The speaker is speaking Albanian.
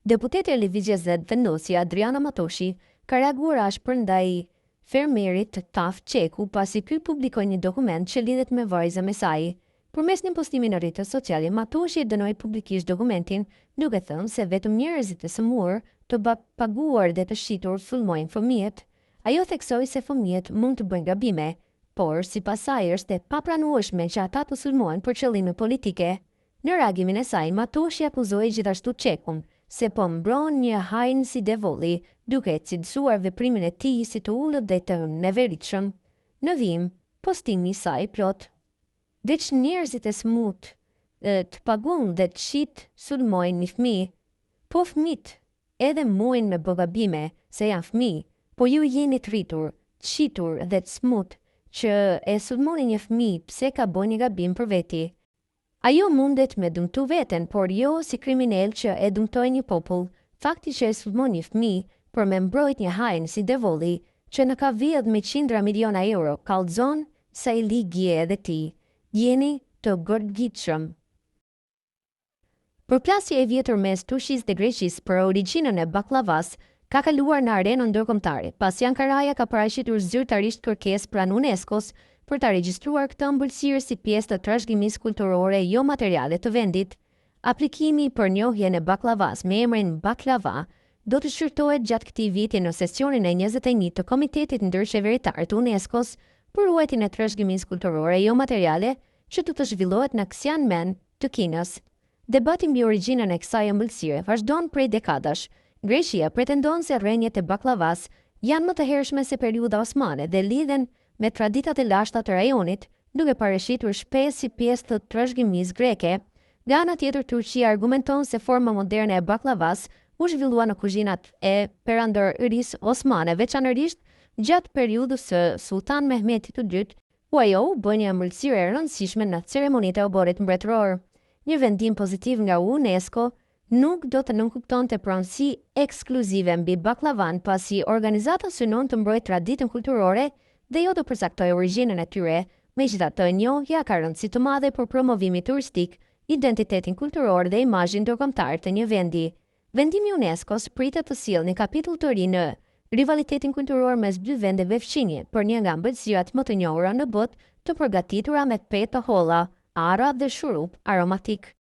Deputeti e Lëvizjes Z Vendosi Adriana Matoshi ka reaguar ashpër ndaj fermerit Taf Qeku pasi ky publikoi një dokument që lidhet me vajzën e saj. Përmes një postimi në rrjetet sociale, Matoshi e dënoi publikisht dokumentin, duke thënë se vetëm njerëzit e sëmurë, të paguar dhe të shitur sulmojnë fëmijët. Ajo theksoi se fëmijët mund të bëjnë gabime, por sipas saj është e papranueshme që ata të sulmohen për qëllime politike. Në reagimin e saj, Matoshi akuzoi gjithashtu Qekun se po mbron një hajn si devolli, duke cilësuar veprimin e tij si të ullët dhe të neveritshëm. Në vim, postimi i saj plot: "Veç njerëzit e smut të paguajnë dhe të shit sulmojnë një fëmijë, po fëmijët edhe muajnë me bëgabime se janë fëmijë, po ju jeni të rritur, të shitur dhe të smut që e sulmoni një fëmijë pse ka bërë një gabim për veti. Ajo mundet me dëmtu veten, por jo si kriminal që e dëmtoi një popull. Fakti që e sulmon një fëmijë për me mbrojt një hajn si devolli që në ka vjedh me qindra miliona euro, kallëzon sa i ligje edhe ti. Jeni të gërgitshëm." Përplasja e vjetër mes Turqisë dhe Greqisë për origjinën e baklavas ka kaluar në arenën ndërkombëtare, pasi Ankaraja ka paraqitur zyrtarisht kërkesë pranë UNESCO-s për ta regjistruar këtë ëmbëlsirë si pjesë të trashëgimisë kulturore jo materiale të vendit. Aplikimi për njohjen e baklavas me emrin baklava do të shqyrtohet gjatë këtij viti në sesionin e 21 të Komitetit Ndërqeveritar të UNESCO-s për ruajtjen e trashëgimisë kulturore jo materiale që do të zhvillohet në Xiamen të Kinës. Debati mbi origjinën e kësaj ëmbëlsire vazhdon prej dekadash. Greqia pretendon se rrenjët e baklavas janë më të hershme se periudha osmane dhe lidhen me traditat e lashta të rajonit, duke parashitur shpesh si pjesë të trashëgimisë greke. Nga ana tjetër, Turqia argumenton se forma moderne e baklavas u zhvillua në kuzhinat e perandërisë osmane, veçanërisht gjatë periudhës së Sultan Mehmetit II, ku ajo u bë një ëmbëlsirë e rëndësishme në ceremonitë e oborit mbretëror. Një vendim pozitiv nga UNESCO nuk do të nënkuptonte pronësi ekskluzive mbi baklavan, pasi organizata synon të mbrojë traditën kulturore dhe jo të përcaktoj origjinën e tyre. Megjithatë, njohja ka rëndësi të madhe për promovimin turistik, identitetin kulturor dhe imazhin ndërkombëtar të një vendi. Vendimi i UNESCO-s pritet të sjellë një kapitull të ri në rivalitetin kulturor mes dy vendeve fqinje për një nga ëmbëlsirat më të njohura në botë, të përgatitura me petë të holla, arra dhe shurup aromatik.